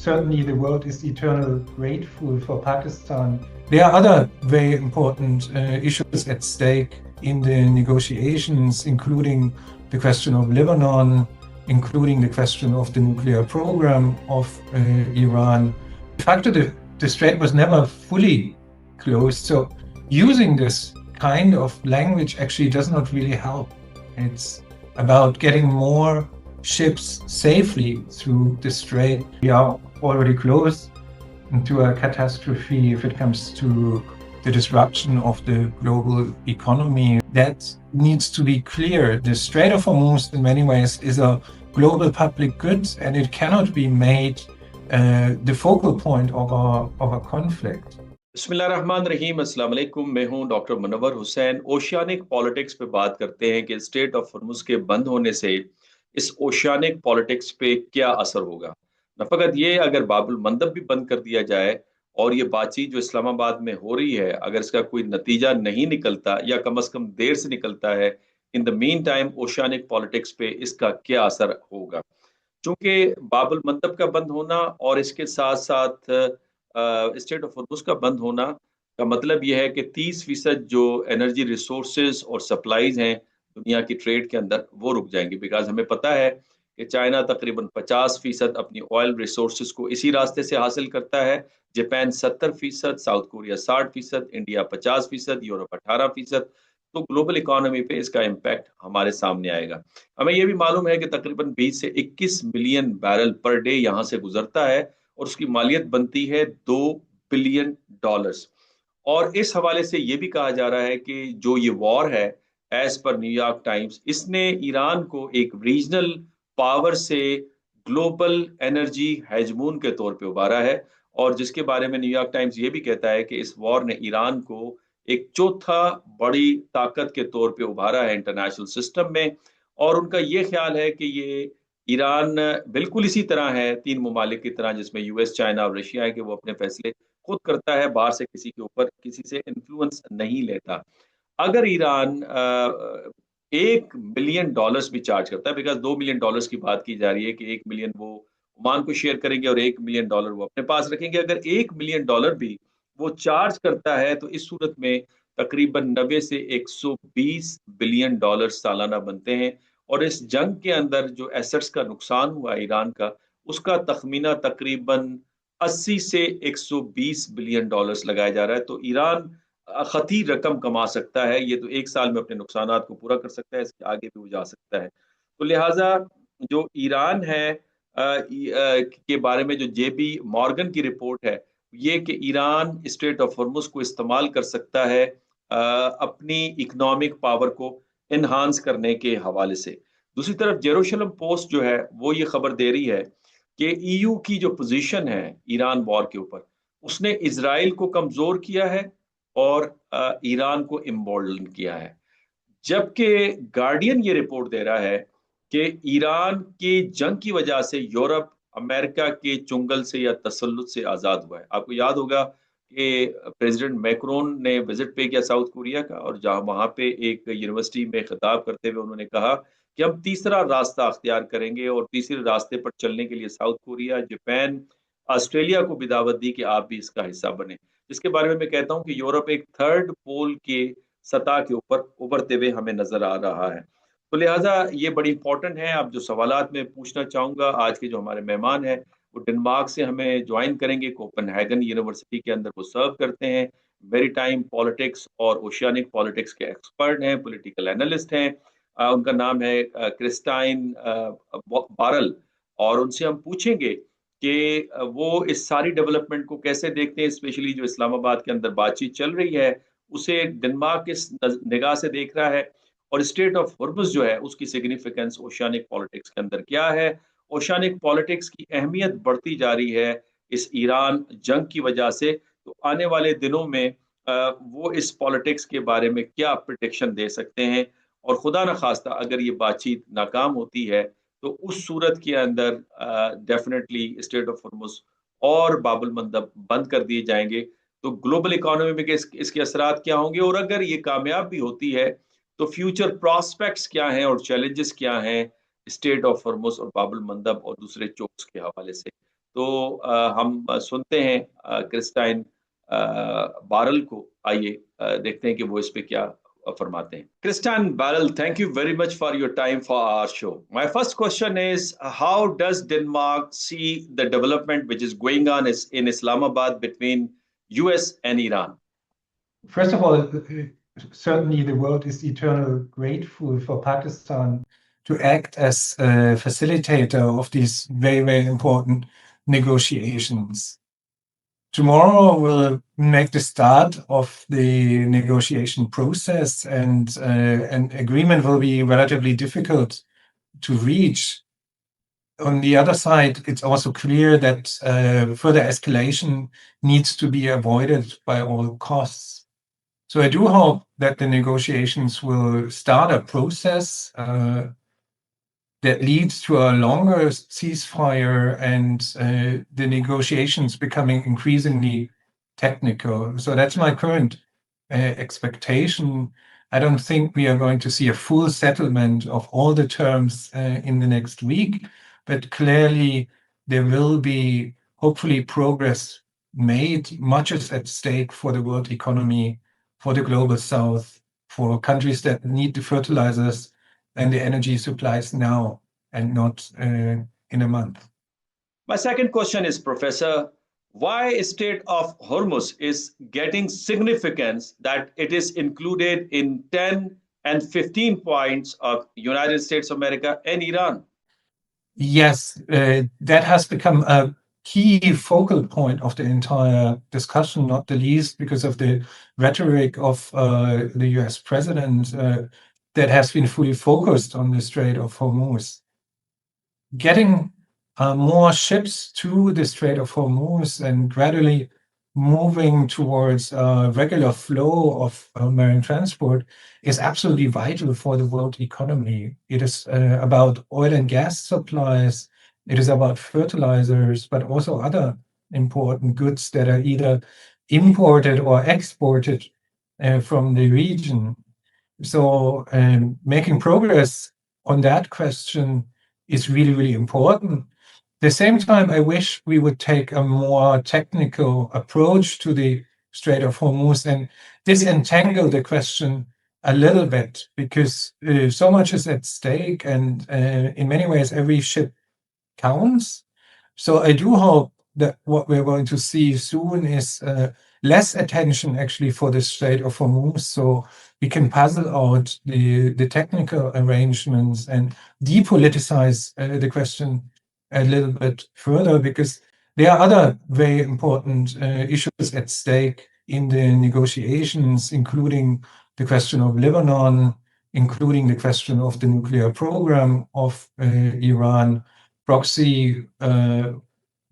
certainly the world is eternally grateful for Pakistan. There are other very important issues at stake in the negotiations, including the question of Lebanon, including the question of the nuclear program of Iran. The fact that the strait was never fully closed, so using this kind of language actually does not really help. It's about getting more ships safely through the strait. We are already close to a catastrophe if it comes to the disruption of the global economy. That needs to be clear. The Strait of Hormuz, in many ways, is a global public good, and it cannot be made the focal point of a conflict. बिस्मिल्लाहिर्रहमानिर्रहीम, अस्सलाम वालेकुम। मैं हूं doctor Munawwar Hussain. Oceanic politics पे बात करते हैं कि स्ट्रेट ऑफ हॉर्मुज के बंद होने से इस ओशियानिक पॉलिटिक्स पे क्या असर होगा। न फकत ये, अगर बाबुल मंदब भी बंद कर दिया जाए और ये बातचीत जो इस्लामाबाद में हो रही है, अगर इसका कोई नतीजा नहीं निकलता या कम से कम देर से निकलता है, in the mean time oceanic politics पे इसका क्या असर होगा। चूंकि बाबुल मंदब का बंद होना और इसके साथ साथ स्ट्रेट ऑफ हॉर्मुज का बंद होना का मतलब यह है कि 30% जो एनर्जी रिसोर्सेज और सप्लाईज हैं दुनिया की ट्रेड के अंदर, वो रुक जाएंगे। बिकॉज हमें पता है कि चाइना तकरीबन 50% अपनी ऑयल रिसोर्सेज को इसी रास्ते से हासिल करता है, Japan 70%, south Korea 60%, India 50%, Europe 18%। तो ग्लोबल इकोनॉमी पे इसका इम्पैक्ट हमारे सामने आएगा। हमें यह भी मालूम है कि तकरीबन 20 से 21 मिलियन बैरल पर डे यहाँ से गुजरता है और उसकी मालियत बनती है $2 बिलियन। और इस हवाले से ये भी कहा जा रहा है कि जो ये वॉर है, एज पर न्यूयॉर्क टाइम्स, इसने ईरान को एक रीजनल पावर से ग्लोबल एनर्जी हेजमून के तौर पे उभारा है, और जिसके बारे में न्यूयॉर्क टाइम्स ये भी कहता है कि इस वॉर ने ईरान को एक चौथा बड़ी ताकत के तौर पे उभारा है इंटरनेशनल सिस्टम में। और उनका ये ख्याल है कि ये ईरान बिल्कुल इसी तरह है, 3 ममालिक की तरह, जिसमें यूएस, चाइना और रशिया है, कि वो अपने फैसले खुद करता है, बाहर से किसी के ऊपर किसी से इन्फ्लुएंस नहीं लेता। अगर ईरान $1 बिलियन भी चार्ज करता है, बिकॉज $2 मिलियन की बात की जा रही है कि 1 मिलियन वो ओमान को शेयर करेंगे और $1 मिलियन वो अपने पास रखेंगे। अगर $1 मिलियन भी वो चार्ज करता है तो इस सूरत में तकरीबन 90 से $120 बिलियन सालाना बनते हैं। और इस जंग के अंदर जो एसेट्स का नुकसान हुआ ईरान का, उसका तखमीना तकरीबन 80 से $120 बिलियन लगाया जा रहा है। तो ईरान खती रकम कमा सकता है। ये तो एक साल में अपने नुकसानात को पूरा कर सकता है, इसके आगे भी वो जा सकता है। तो लिहाजा जो ईरान है के बारे में जो जेबी मॉर्गन की रिपोर्ट है, ये कि ईरान स्ट्रेट ऑफ हॉर्मुज को इस्तेमाल कर सकता है अपनी इकोनॉमिक पावर को इन्हांस करने के हवाले से। दूसरी तरफ जेरूशलम पोस्ट जो है वो ये खबर दे रही है कि ईयू की जो पोजीशन है ईरान वॉर के ऊपर, उसने इजराइल को कमजोर किया है और ईरान को इम्बोल्डन किया है। जबकि गार्डियन ये रिपोर्ट दे रहा है कि ईरान की जंग की वजह से यूरोप अमेरिका के चुंगल से या तसल्लुत से आजाद हुआ है। आपको याद होगा कि प्रेसिडेंट मैक्रोन ने विजिट पे किया साउथ कोरिया का, और जहां वहां पे एक यूनिवर्सिटी में खिताब करते हुए उन्होंने कहा कि हम तीसरा रास्ता अख्तियार करेंगे और तीसरे रास्ते पर चलने के लिए साउथ कोरिया, जापान, ऑस्ट्रेलिया को भी दावत दी कि आप भी इसका हिस्सा बने। जिसके बारे में मैं कहता हूं कि यूरोप एक थर्ड पोल के सतह के ऊपर उभरते हुए हमें नजर आ रहा है। तो लिहाजा ये बड़ी इंपॉर्टेंट है। अब जो सवालात मैं पूछना चाहूंगा, आज के जो हमारे मेहमान हैं वो डेनमार्क से हमें ज्वाइन करेंगे, कोपेनहेगन यूनिवर्सिटी के अंदर वो सर्व करते हैं, मैरीटाइम पॉलिटिक्स और ओशियानिक पॉलिटिक्स के एक्सपर्ट हैं, पॉलिटिकल एनालिस्ट हैं। उनका नाम है क्रिस्टाइन बारल, और उनसे हम पूछेंगे कि वो इस सारी डेवलपमेंट को कैसे देखते हैं, स्पेशली जो इस्लामाबाद के अंदर बातचीत चल रही है उसे डेनमार्क किस निगाह से देख रहा है, और स्टेट ऑफ हॉर्मुज जो है उसकी सिग्निफिकेंस ओशियानिक पॉलिटिक्स के अंदर क्या है। ओशियानिक पॉलिटिक्स की अहमियत बढ़ती जा रही है इस ईरान जंग की वजह से। तो आने वाले दिनों में वो इस पॉलिटिक्स के बारे में क्या प्रिडिक्शन दे सकते हैं, और खुदा न खास्ता अगर ये बातचीत नाकाम होती है तो उस सूरत के अंदर डेफिनेटली स्ट्रेट ऑफ हॉर्मुज और बाबुल मंदब बंद कर दिए जाएंगे। तो ग्लोबल इकोनॉमी में इसके असरात क्या होंगे, और अगर ये कामयाब भी होती है तो फ्यूचर प्रॉस्पेक्ट्स क्या हैं और चैलेंजेस क्या हैं स्टेट ऑफ हॉर्मुज और बाबुल मंदब और दूसरे चोक्स के हवाले से। तो हम सुनते हैं क्रिस्टाइन बारल को। आइए देखते हैं कि वो इस पे क्या फरमाते हैं। Christine Barrel, thank you very much for your time for our show. My first question is, how does Denmark see the development which is going on in Islamabad between US and Iran? First of all, certainly the world is eternally grateful for Pakistan to act as a facilitator of these very, very important negotiations. Tomorrow will make the start of the negotiation process, and an agreement will be relatively difficult to reach. On the other side, it's also clear that further escalation needs to be avoided by all costs. So I do hope that the negotiations will start a process that leads to a longer ceasefire and the negotiations becoming increasingly technical. So that's my current expectation. I don't think we are going to see a full settlement of all the terms in the next week, but clearly there will be hopefully progress made. Much is at stake for the world economy, for the global south, for countries that need the fertilizers and the energy supplies now and not in a month. My second question is, Professor, why Strait of Hormuz is getting significance that it is included in 10 and 15 points of United States of America and Iran? Yes, that has become a key focal point of the entire discussion, not the least because of the rhetoric of the US president that has been fully focused on the Strait of Hormuz. Getting more ships to the Strait of Hormuz and gradually moving towards a regular flow of marine transport is absolutely vital for the world economy. It is about oil and gas supplies, it is about fertilizers, but also other important goods that are either imported or exported from the region. So making progress on that question is really, really important. At the same time, I wish we would take a more technical approach to the Strait of Hormuz and disentangle the question a little bit, because so much is at stake, and in many ways, every ship counts. So I do hope that what we're going to see soon is less attention actually for the Strait of Hormuz, so we can puzzle out the technical arrangements and depoliticize the question a little bit further, because there are other very important issues at stake in the negotiations, including the question of Lebanon, including the question of the nuclear program of Iran, proxy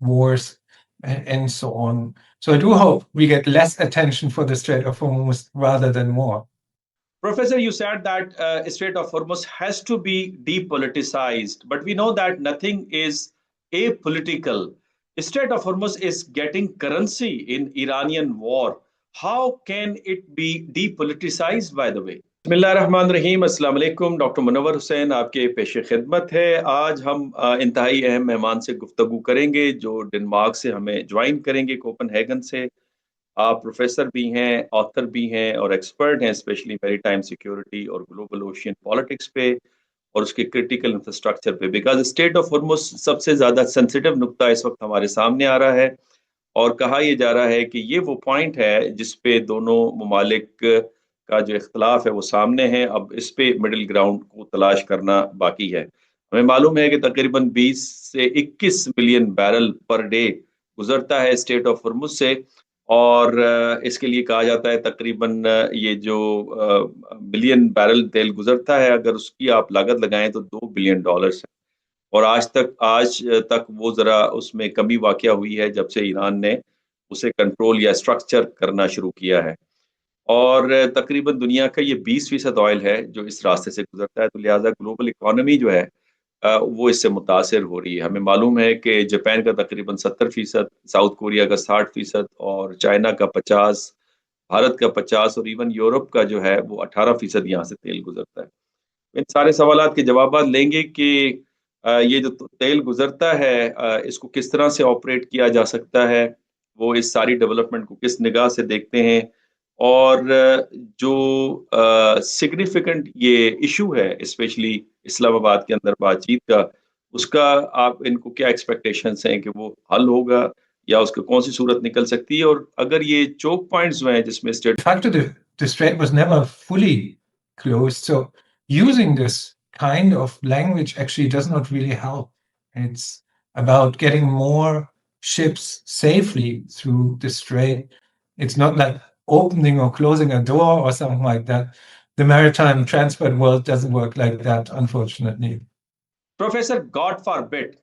wars, and so on. So I do hope we get less attention for the Strait of Hormuz rather than more. Professor, you said that Strait of Hormuz has to be depoliticized, but we know that nothing is apolitical. Strait of Hormuz is getting currency in Iranian war. How can it be depoliticized, by the way? बिस्मिल्लाहिर्रहमानिर्रहीम, अस्सलाम वालेकुम। Doctor Munawwar Hussain आपके पेश खिदमत है। आज हम इंतहाई अहम मेहमान से गुफ्तगू करेंगे जो डेनमार्क से हमें ज्वाइन करेंगे, कोपनहेगन से। आप प्रोफेसर भी हैं, ऑथर भी हैं और एक्सपर्ट हैं, स्पेशली मैरीटाइम सिक्योरिटी और ग्लोबल ओशियन पॉलिटिक्स पे और उसके क्रिटिकल इंफ्रास्ट्रक्चर पे। बिकॉज स्टेट ऑफ हॉर्मुज सबसे ज़्यादा सेंसिटिव नुक्ता इस वक्त हमारे सामने आ रहा है और कहा यह जा रहा है कि ये वो पॉइंट है जिस पे दोनों ममालिक का जो इख्तलाफ है वो सामने है। अब इस पे मिडिल ग्राउंड को तलाश करना बाकी है। हमें मालूम है कि तकरीबन 20 से 21 मिलियन बैरल पर डे गुजरता है स्टेट ऑफ हॉर्मुज से, और इसके लिए कहा जाता है तकरीबन ये जो बिलियन बैरल तेल गुजरता है, अगर उसकी आप लागत लगाएं तो $2 बिलियन है। और आज तक वो जरा उसमें कमी वाकया हुई है जब से ईरान ने उसे कंट्रोल या स्ट्रक्चर करना शुरू किया है। और तकरीबन दुनिया का ये 20% ऑयल है जो इस रास्ते से गुजरता है, तो लिहाजा ग्लोबल इकोनॉमी जो है वो इससे मुतासर हो रही है। हमें मालूम है कि जापान का तकरीबन 70%, साउथ कोरिया का 60% और चाइना का 50%, भारत का 50% और इवन यूरोप का जो है वो 18% यहाँ से तेल गुजरता है। इन सारे सवालात के जवाब लेंगे कि ये जो तेल गुजरता है इसको किस तरह से ऑपरेट किया जा सकता है, वो इस सारी डेवलपमेंट को किस निगाह से देखते हैं, और जो सिग्निफिकेंट ये इशू है स्पेशली इस्लामाबाद के अंदर बातचीत का, उसका आप इनको क्या एक्सपेक्टेशंस हैं कि वो हल होगा या उसकी कौन सी सूरत निकल सकती है, और अगर ये चोक पॉइंट्स जो हैं जिसमें state fact that the strait was never fully closed. So using this kind of language actually does not really help. It's about getting more ships safely through the strait. It's not like opening or closing a door or something like that. The maritime transport world doesn't work like that, unfortunately. Professor, God forbid,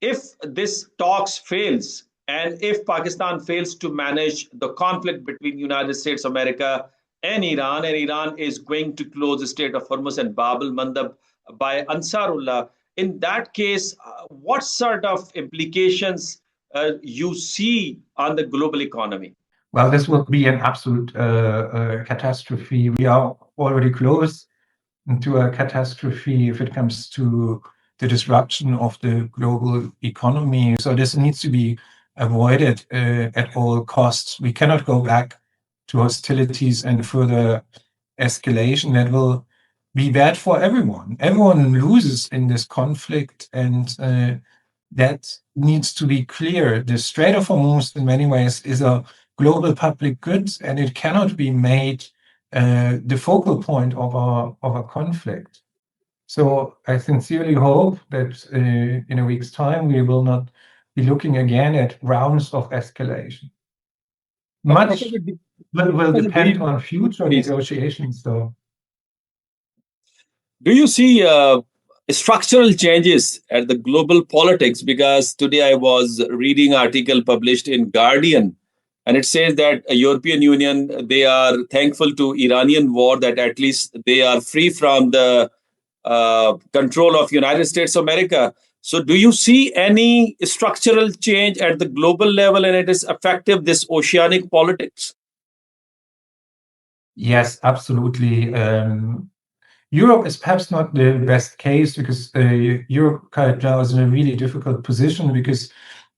if this talks fails and if Pakistan fails to manage the conflict between United States of America and Iran is going to close the Strait of Hormuz and Bab al-Mandab by Ansarullah, in that case, what sort of implications you see on the global economy? Well, this will be an absolute catastrophe. We are already close to a catastrophe if it comes to the disruption of the global economy. So this needs to be avoided at all costs. We cannot go back to hostilities and further escalation. That will be bad for everyone. Everyone loses in this conflict, and that needs to be clear. The Strait of Hormuz, in many ways, is a global public good, and it cannot be made the focal point of a conflict. So I sincerely hope that in a week's time we will not be looking again at rounds of escalation. Much will depend on future negotiations, though. Do you see structural changes at the global politics? Because today I was reading an article published in Guardian, and it says that a European Union, they are thankful to Iranian war that at least they are free from the control of United States of America. So do you see any structural change at the global level, and it is effective, this oceanic politics? Yes, absolutely. Europe is perhaps not the best case because Europe right now is in a really difficult position because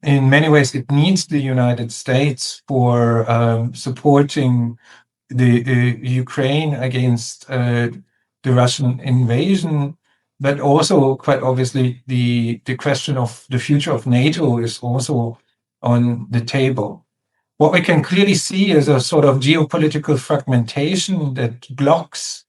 in many ways it needs the United States for supporting the Ukraine against the Russian invasion, but also quite obviously the question of the future of NATO is also on the table. What we can clearly see is a sort of geopolitical fragmentation that blocks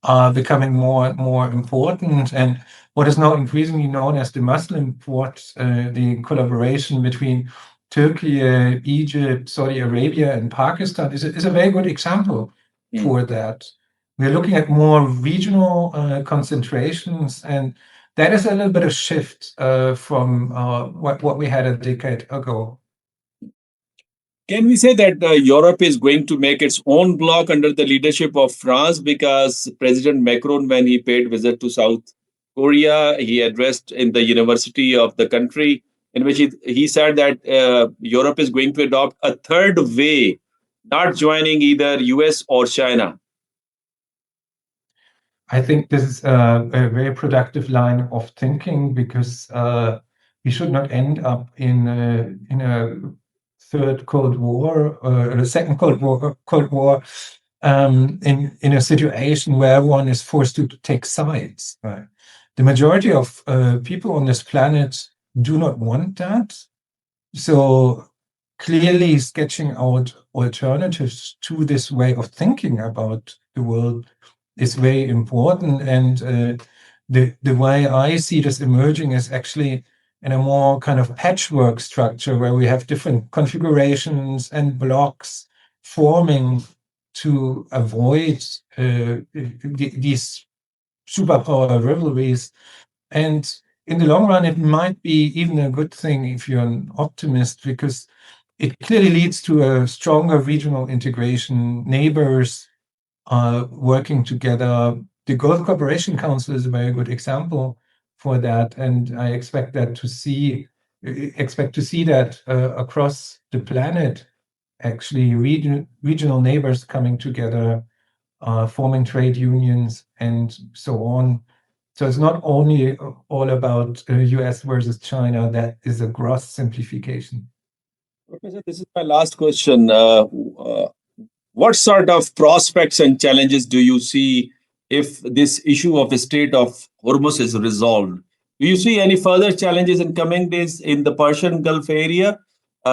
are becoming more and more important, and what is now increasingly known as the Muslim Quad, the collaboration between Turkey, Egypt, Saudi Arabia, and Pakistan is a very good example for that. We're looking at more regional concentrations, and that is a little bit of shift from what we had a decade ago. Can we say that Europe is going to make its own bloc under the leadership of France? Because President Macron, when he paid visit to South Korea, he addressed in the university of the country, in which he said that Europe is going to adopt a third way, not joining either US or China. I think this is a very productive line of thinking because we should not end up in a third Cold War or a second Cold War in a situation where everyone is forced to take sides. Right? The majority of people on this planet do not want that. So clearly sketching out alternatives to this way of thinking about the world is very important. And the way I see this emerging is actually in a more kind of patchwork structure where we have different configurations and blocks forming to avoid these superpower rivalries. And in the long run, it might be even a good thing if you're an optimist, because it clearly leads to a stronger regional integration, neighbors working together. The Gulf Cooperation Council is a very good example for that, and I expect to see that across the planet, actually regional neighbors coming together, forming trade unions and so on, So it's not only all about US versus China. That is a gross simplification. Professor, this is my last question. What sort of prospects and challenges do you see if this issue of the Strait of Hormuz is resolved? Do you see any further challenges in coming days in the Persian Gulf area?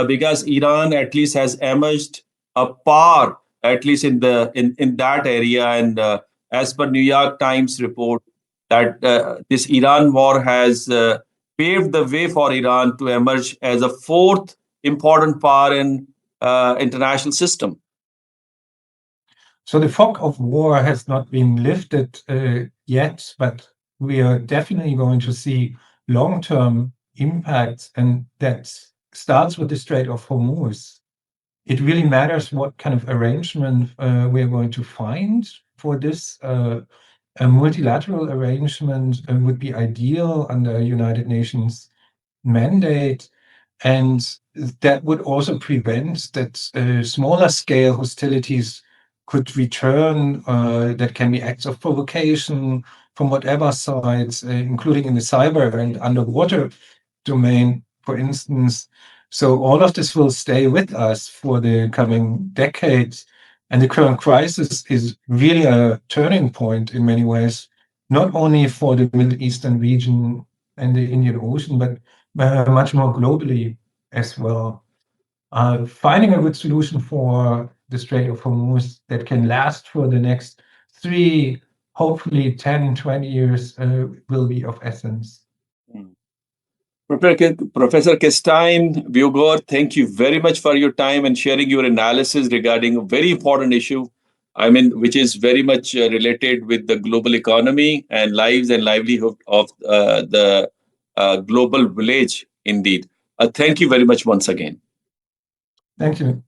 Because Iran at least has emerged a power, at least in that area. And as per New York Times report, that this Iran war has paved the way for Iran to emerge as a fourth important power in international system. So the fog of war has not been lifted yet, but we are definitely going to see long-term impacts, and that starts with the Strait of Hormuz. It really matters what kind of arrangement we are going to find for this. A multilateral arrangement would be ideal under a United Nations mandate, and that would also prevent that smaller scale hostilities could return, that can be acts of provocation from whatever sides, including in the cyber and underwater domain, for instance. So all of this will stay with us for the coming decades. And the current crisis is really a turning point in many ways, not only for the Middle Eastern region and the Indian Ocean, but much more globally as well. Finding a good solution for the Strait of Hormuz that can last for the next 3, hopefully 10, 20 years will be of essence. Professor Kestein Bugor, thank you very much for your time and sharing your analysis regarding a very important issue, which is very much related with the global economy and lives and livelihood of the global village indeed. Thank you very much once again. Thank you.